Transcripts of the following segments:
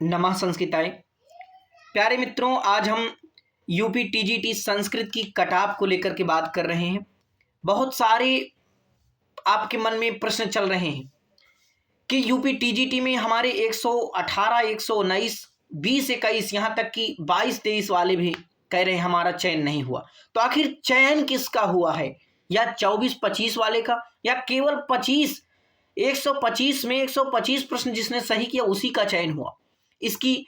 नमः संस्कृताय। प्यारे मित्रों, आज हम यूपी टीजीटी संस्कृत की कटाप को लेकर के बात कर रहे हैं। बहुत सारे आपके मन में प्रश्न चल रहे हैं कि यूपी टीजीटी में हमारे 118, 119, 20, 21 यहाँ तक कि 22, 23 वाले भी कह रहे हैं हमारा चयन नहीं हुआ। तो आखिर चयन किसका हुआ है? या 24, 25 वाले का, या केवल 25, 125 में 125 प्रश्न जिसने सही किया उसी का चयन हुआ? इसकी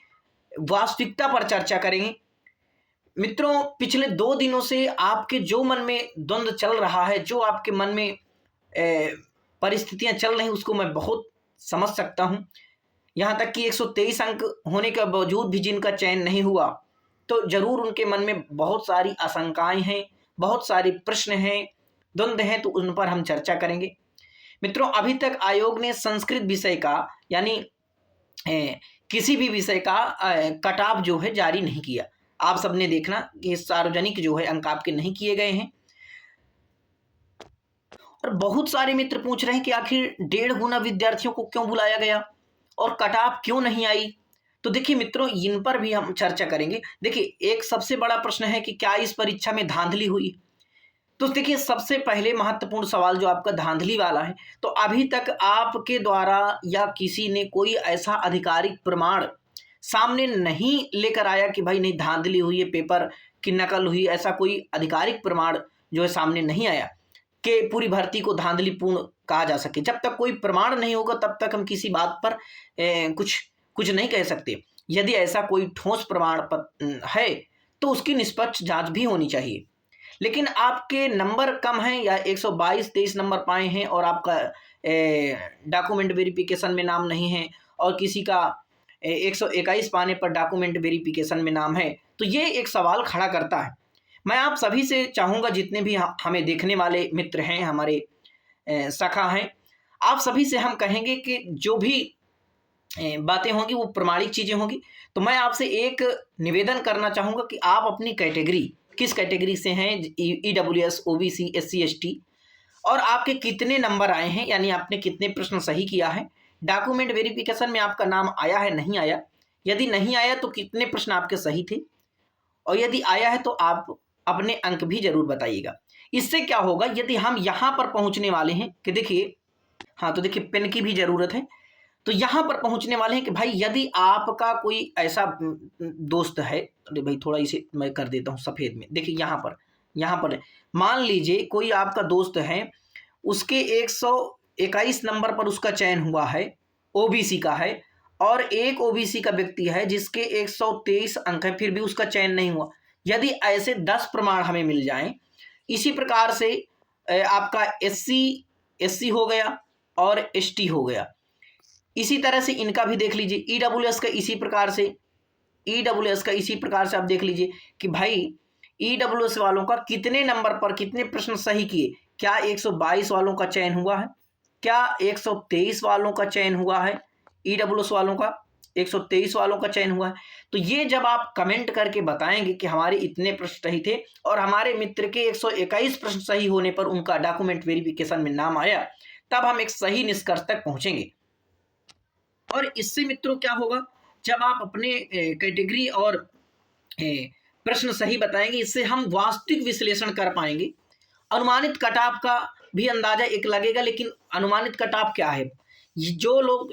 वास्तविकता पर चर्चा करेंगे। मित्रों, पिछले 2 दिनों से आपके जो मन में द्वंद्व चल रहा है, जो आपके मन में परिस्थितियां चल रही, उसको मैं बहुत समझ सकता हूं। यहां तक कि 123 अंक होने के बावजूद भी जिनका चयन नहीं हुआ, तो जरूर उनके मन में बहुत सारी आशंकाएं हैं, बहुत सारे प्रश्न हैं, द्वंद्व हैं, तो उन पर हम चर्चा करेंगे। मित्रों, अभी तक आयोग ने संस्कृत विषय का यानी किसी भी विषय का कट ऑफ जो है जारी नहीं किया। आप सबने देखना कि सार्वजनिक जो है अंक आपके नहीं किए गए हैं। और बहुत सारे मित्र पूछ रहे हैं कि आखिर 1.5 गुना विद्यार्थियों को क्यों बुलाया गया और कट ऑफ क्यों नहीं आई। तो देखिए मित्रों, इन पर भी हम चर्चा करेंगे। देखिए, एक सबसे बड़ा प्रश्न है कि क्या इस परीक्षा में धांधली हुई। तो देखिए, सबसे पहले महत्वपूर्ण सवाल जो आपका धांधली वाला है, तो अभी तक आपके द्वारा या किसी ने कोई ऐसा आधिकारिक प्रमाण सामने नहीं लेकर आया कि भाई नहीं धांधली हुई है, पेपर की नकल हुई, ऐसा कोई आधिकारिक प्रमाण जो है सामने नहीं आया कि पूरी भर्ती को धांधलीपूर्ण कहा जा सके। जब तक कोई प्रमाण नहीं होगा तब तक हम किसी बात पर कुछ कुछ नहीं कह सकते। यदि ऐसा कोई ठोस प्रमाण है तो उसकी निष्पक्ष जांच भी होनी चाहिए। लेकिन आपके नंबर कम हैं या 122, 23 नंबर पाए हैं और आपका डॉक्यूमेंट वेरिफिकेशन में नाम नहीं है, और किसी का 121 पाने पर डॉक्यूमेंट वेरिफिकेशन में नाम है, तो ये एक सवाल खड़ा करता है। मैं आप सभी से चाहूँगा, जितने भी हमें देखने वाले मित्र हैं, हमारे सखा हैं, आप सभी से हम कहेंगे कि जो भी बातें होंगी वो प्रमाणिक चीज़ें होंगी। तो मैं आपसे एक निवेदन करना चाहूँगा कि आप अपनी कैटेगरी, किस कैटेगरी से हैं, EWS, OBC, SC, ST, और आपके कितने नंबर आए हैं, यानी आपने कितने प्रश्न सही किया है, डॉक्यूमेंट वेरिफिकेशन में आपका नाम आया है नहीं आया, यदि नहीं आया तो कितने प्रश्न आपके सही थे, और यदि आया है तो आप अपने अंक भी जरूर बताइएगा। इससे क्या होगा, यदि हम यहाँ पर पहुँचने वाले हैं कि देखिए, हाँ तो देखिए पेन की भी ज़रूरत है, तो यहाँ पर पहुँचने वाले हैं कि भाई यदि आपका कोई ऐसा दोस्त है, अरे भाई थोड़ा इसे मैं कर देता हूँ सफ़ेद में। देखिए यहाँ पर मान लीजिए कोई आपका दोस्त है, उसके 121 नंबर पर उसका चयन हुआ है, ओबीसी का है, और एक ओबीसी का व्यक्ति है जिसके 123 अंक है, फिर भी उसका चयन नहीं हुआ। यदि ऐसे 10 प्रमाण हमें मिल जाएं, इसी प्रकार से आपका एससी हो गया और एसटी हो गया, इसी तरह से इनका भी देख लीजिए। ईडब्ल्यूएस का इसी प्रकार से, आप देख लीजिए कि भाई ईडब्ल्यूएस वालों का कितने नंबर पर कितने प्रश्न सही किए। क्या 122 वालों का चयन हुआ है, क्या 123 वालों का चयन हुआ है, ईडब्ल्यूएस वालों का 123 वालों का चयन हुआ है। तो ये जब आप कमेंट करके बताएंगे कि हमारे इतने प्रश्न सही थे और हमारे मित्र के 121 प्रश्न सही होने पर उनका डॉक्यूमेंट वेरिफिकेशन में नाम आया, तब हम एक सही निष्कर्ष तक पहुंचेंगे। और इससे मित्रों क्या होगा, जब आप अपने कैटेगरी और प्रश्न सही बताएंगे, इससे हम वास्तविक विश्लेषण कर पाएंगे। अनुमानित कट ऑफ का भी अंदाजा एक लगेगा, लेकिन अनुमानित कट ऑफ क्या है, जो लोग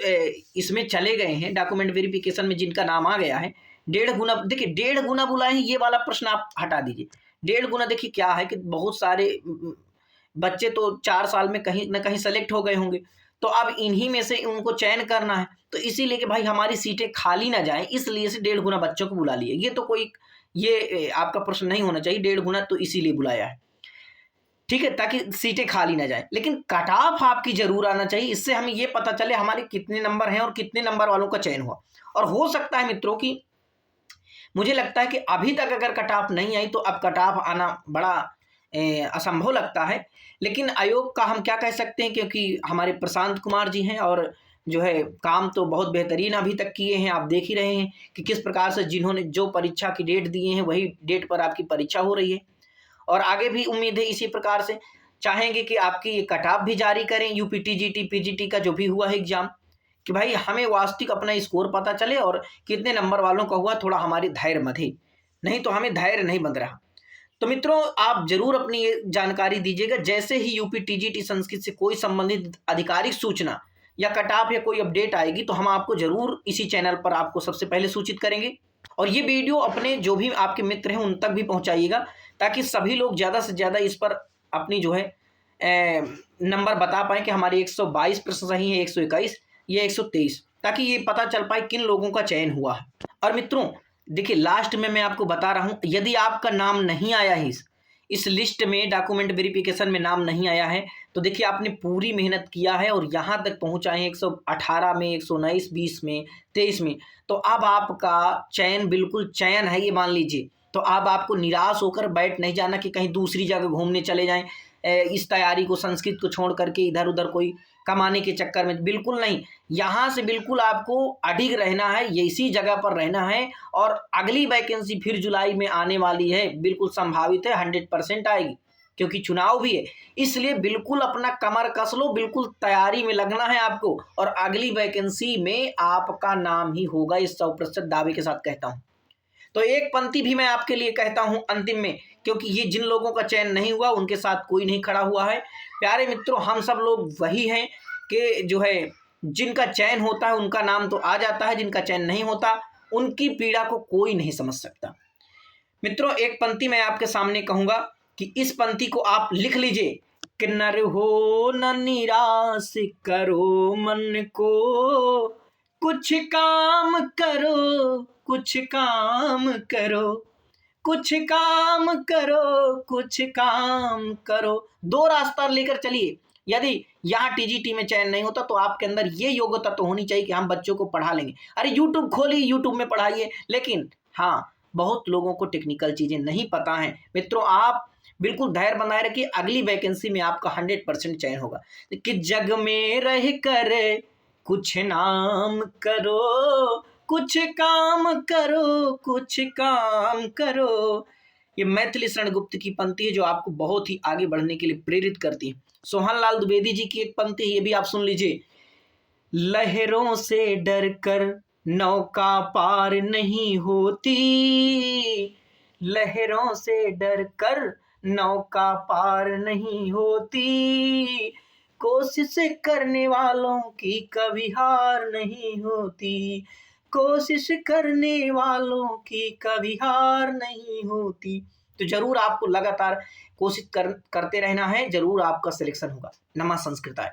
इसमें चले गए हैं डॉक्यूमेंट वेरिफिकेशन में, जिनका नाम आ गया है, 1.5 गुना, देखिए 1.5 गुना बुलाए हैं, ये वाला प्रश्न आप हटा दीजिए। 1.5 गुना देखिए क्या है कि बहुत सारे बच्चे तो 4 साल में कहीं ना कहीं सेलेक्ट हो गए होंगे, तो अब इन्हीं में से उनको चयन करना है, तो इसीलिए कि भाई हमारी सीटें खाली ना जाएं, इसलिए से 1.5 गुना बच्चों को बुला लिए। ये तो कोई ये आपका प्रश्न नहीं होना चाहिए। 1.5 गुना तो इसीलिए बुलाया है, ठीक है, ताकि सीटें खाली ना जाए। लेकिन कट ऑफ आपकी जरूर आना चाहिए, इससे हमें ये पता चले हमारे कितने नंबर हैं और कितने नंबर वालों का चयन हुआ। और हो सकता है मित्रों कि मुझे लगता है कि अभी तक अगर कट ऑफ नहीं आई तो अब कट ऑफ आना बड़ा असंभव लगता है। लेकिन आयोग का हम क्या कह सकते हैं, क्योंकि हमारे प्रशांत कुमार जी हैं और जो है काम तो बहुत बेहतरीन अभी तक किए हैं। आप देख ही रहे हैं कि किस प्रकार से जिन्होंने जो परीक्षा की डेट दिए हैं वही डेट पर आपकी परीक्षा हो रही है, और आगे भी उम्मीद है इसी प्रकार से चाहेंगे कि आपकी कट ऑफ भी जारी करें। यूपी टीजीटी पीजीटी का जो भी हुआ है एग्जाम, कि भाई हमें वास्तविक अपना स्कोर पता चले और कितने नंबर वालों का हुआ, थोड़ा हमारे धैर्य बंधे, नहीं तो हमें धैर्य नहीं बंध रहा। तो मित्रों आप जरूर अपनी ये जानकारी दीजिएगा। जैसे ही यूपी टीजीटी संस्कृत से कोई संबंधित आधिकारिक सूचना या कट ऑफ या कोई अपडेट आएगी तो हम आपको जरूर इसी चैनल पर आपको सबसे पहले सूचित करेंगे। और ये वीडियो अपने जो भी आपके मित्र हैं उन तक भी पहुंचाइएगा, ताकि सभी लोग ज़्यादा से ज़्यादा इस पर अपनी जो है नंबर बता पाएँ कि हमारे 122 प्रश्न सही है, 121 या 123, ताकि ये पता चल पाए किन लोगों का चयन हुआ है। और मित्रों देखिए लास्ट में मैं आपको बता रहा हूँ, यदि आपका नाम नहीं आया है इस लिस्ट में, डॉक्यूमेंट वेरिफिकेशन में नाम नहीं आया है, तो देखिए आपने पूरी मेहनत किया है और यहाँ तक पहुँचा है 118 में, 119, 20 में, 23 में, तो अब आपका चयन बिल्कुल चयन है ये मान लीजिए। तो अब आपको निराश होकर बैठ नहीं जाना कि कहीं दूसरी जगह घूमने चले जाएं, इस तैयारी को, संस्कृत को छोड़ करके इधर उधर कोई कमाने के चक्कर में, बिल्कुल नहीं। यहाँ से बिल्कुल आपको अडिग रहना है, इसी जगह पर रहना है। और अगली वैकेंसी फिर जुलाई में आने वाली है, बिल्कुल संभावित है, 100% आएगी, क्योंकि चुनाव भी है। इसलिए बिल्कुल अपना कमर कस लो, बिल्कुल तैयारी में लगना है आपको, और अगली वैकेंसी में आपका नाम ही होगा, इस 100% दावे के साथ कहता हूँ। तो एक पंक्ति भी मैं आपके लिए कहता हूं अंतिम में, क्योंकि ये जिन लोगों का चयन नहीं हुआ उनके साथ कोई नहीं खड़ा हुआ है। प्यारे मित्रों हम सब लोग वही हैं कि जो है जिनका चयन होता है उनका नाम तो आ जाता है, जिनका चयन नहीं होता उनकी पीड़ा को कोई नहीं समझ सकता। मित्रों एक पंक्ति मैं आपके सामने कहूंगा कि इस पंक्ति को आप लिख लीजिए कि नर हो न निराश करो मन को, कुछ काम करो, कुछ काम करो, कुछ काम करो, कुछ काम करो। दो रास्ता लेकर चलिए। यदि यहाँ टीजीटी में चयन नहीं होता तो आपके अंदर ये योग्यता तो होनी चाहिए कि हम बच्चों को पढ़ा लेंगे। अरे यूट्यूब खोलिए, यूट्यूब में पढ़ाइए। लेकिन हाँ बहुत लोगों को टेक्निकल चीजें नहीं पता हैं। मित्रों आप बिल्कुल धैर्य बनाए रखिए, अगली वैकेंसी में आपका 100% चयन होगा। कि जग में रह कर कुछ नाम करो, कुछ काम करो, कुछ काम करो। ये मैथिली शरण गुप्त की पंक्ति है जो आपको बहुत ही आगे बढ़ने के लिए प्रेरित करती है। सोहन लाल द्विवेदी जी की एक पंक्ति है, ये भी आप सुन लीजिए। लहरों से डर कर नौका पार नहीं होती, लहरों से डर कर नौका पार नहीं होती, कोशिश करने वालों की कभी हार नहीं होती, कोशिश करने वालों की कभी हार नहीं होती। तो जरूर आपको लगातार कोशिश करते रहना है, जरूर आपका सिलेक्शन होगा। नमः संस्कृताय।